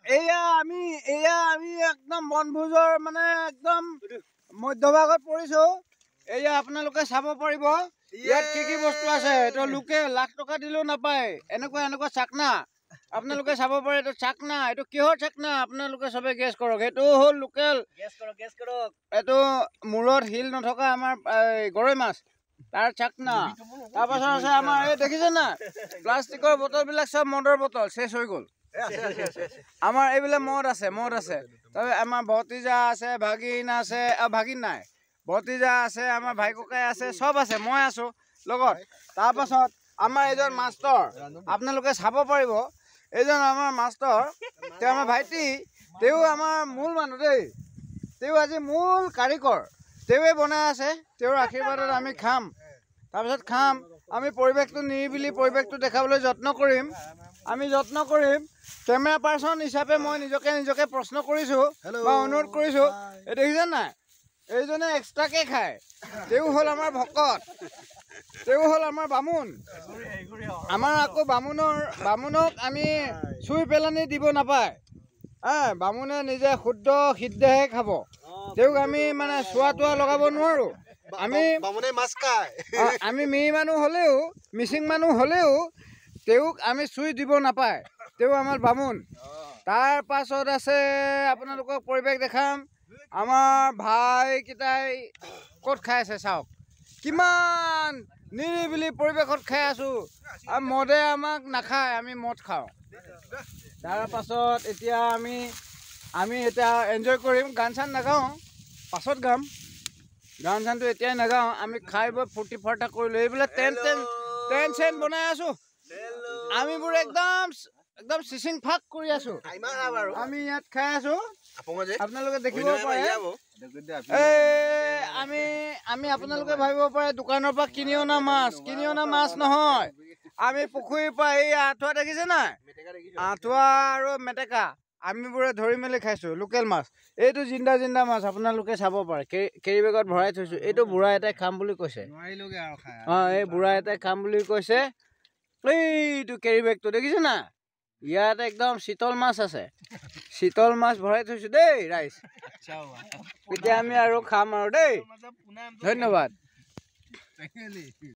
আমি একদম বনভোজৰ মানে একদম মধ্যভাগত পৰিছো। এয়া আপোনালোকে চাব পাৰিব ইয়াত কি বস্তু আছে। এইটো লোকেল, লাখ টকা দিলেও নাপায় এনেকুৱা চাকনা। আপোনালোকে চাব পাৰে এইটো চাকনা। এইটো কিহৰ চাকনা আপোনালোকে সবে গেছ কৰক। এইটো হ'ল লোকেল। গেছ কৰক। এইটো মূৰত হিল নথকা আমাৰ গৰৈ মাছ, তাৰ চাকনা। তাৰপাছত আছে আমাৰ এই দেখিছে না প্লাষ্টিকৰ বটলবিলাক চব মদৰ বটল, শেষ হৈ গ'ল। আমাৰ এইবিলাক মদ আছে। তাৰপিছত আমাৰ ভতিজা আছে, ভাগিন আছে, ভাগিন নাই, ভতিজা আছে, আমাৰ ভাই ককাই আছে, চব আছে, মই আছো লগত। তাৰপাছত আমাৰ এইজন মাষ্টৰ, আপোনালোকে চাব পাৰিব এইজন আমাৰ মাষ্টৰ, তেওঁ আমাৰ ভাইটি, তেওঁ আমাৰ মূল মানুহ দেই। তেওঁ আজি মূল কাৰিকৰ, তেওঁৱে বনাই আছে। তেওঁৰ আশীৰ্বাদত আমি খাম। তাৰপিছত আমি পৰিৱেশটো নিৰিবিলি পৰিৱেশটো দেখাবলৈ যত্ন কৰিম। কেমেৰা পাৰ্চন হিচাপে মই নিজকে প্ৰশ্ন কৰিছোঁ বা অনুৰোধ কৰিছোঁ। এই দেখিছে নাই, এইজনে এক্সট্ৰাকে খায়। তেওঁ হ'ল আমাৰ ভকত, তেওঁ হ'ল আমাৰ বামুণ। আমাৰ আকৌ বামুণক আমি চুই পেলানি দিব নাপায়। বামুণে নিজে শুদ্ধ সিদ্ধহে খাব। তেওঁক আমি মানে চোৱা তোৱা লগাব নোৱাৰোঁ। আমি মিৰি মানুহ হ'লেও, মিচিং মানুহ হ'লেও তেওঁক আমি চুই দিব নাপায়। তেওঁ আমাৰ বামুণ। তাৰ পাছত আছে আপোনালোকক পৰিৱেশ দেখাম। আমাৰ ভাইকেইটাই ক'ত খাই আছে চাওক, কিমান নিৰিবিলি পৰিৱেশত খাই আছোঁ। মদে আমাক নাখায়, আমি মদ খাওঁ। তাৰ পাছত এতিয়া আমি এতিয়া এনজয় কৰিম। গান চান নাগাওঁ, পাছত গাম। গান চানটো এতিয়াই নাগাওঁ। আমি খাই বৈ ফূৰ্তি ফাৰ্তা কৰিলোঁ। এইবিলাক টেণ্ট চেণ্ট বনাই আছোঁ। আমিবোৰ একদম চিচিং ফাক কৰি আছোঁ। আমি ইয়াত খাই আছোঁ, আপোনালোকে দেখিব পাৰে। আমি আপোনালোকে ভাবিব পাৰে দোকানৰ পৰা কিনি অনা মাছ নহয়। আমি পুখুৰীৰ পৰা এই আঁঠুৱা দেখিছে নাই, আঁঠুৱা আৰু মেটেকা আমিবোৰে ধৰি মেলি খাইছোঁ লোকেল মাছ। এইটো জিন্দা মাছ আপোনালোকে চাব পাৰে। কেৰি বেগত ভৰাই থৈছোঁ। এইটো বুঢ়া এটাই খাম বুলি কৈছে। এই বুঢ়া এটাই খাম বুলি কৈছে। এইটো কেৰি বেগটো দেখিছে না, ইয়াত একদম চিতল মাছ আছে। চিতল মাছ ভৰাই থৈছোঁ দেই ৰাইজ। এতিয়া আমি আৰু খাম আৰু দেই। ধন্যবাদ।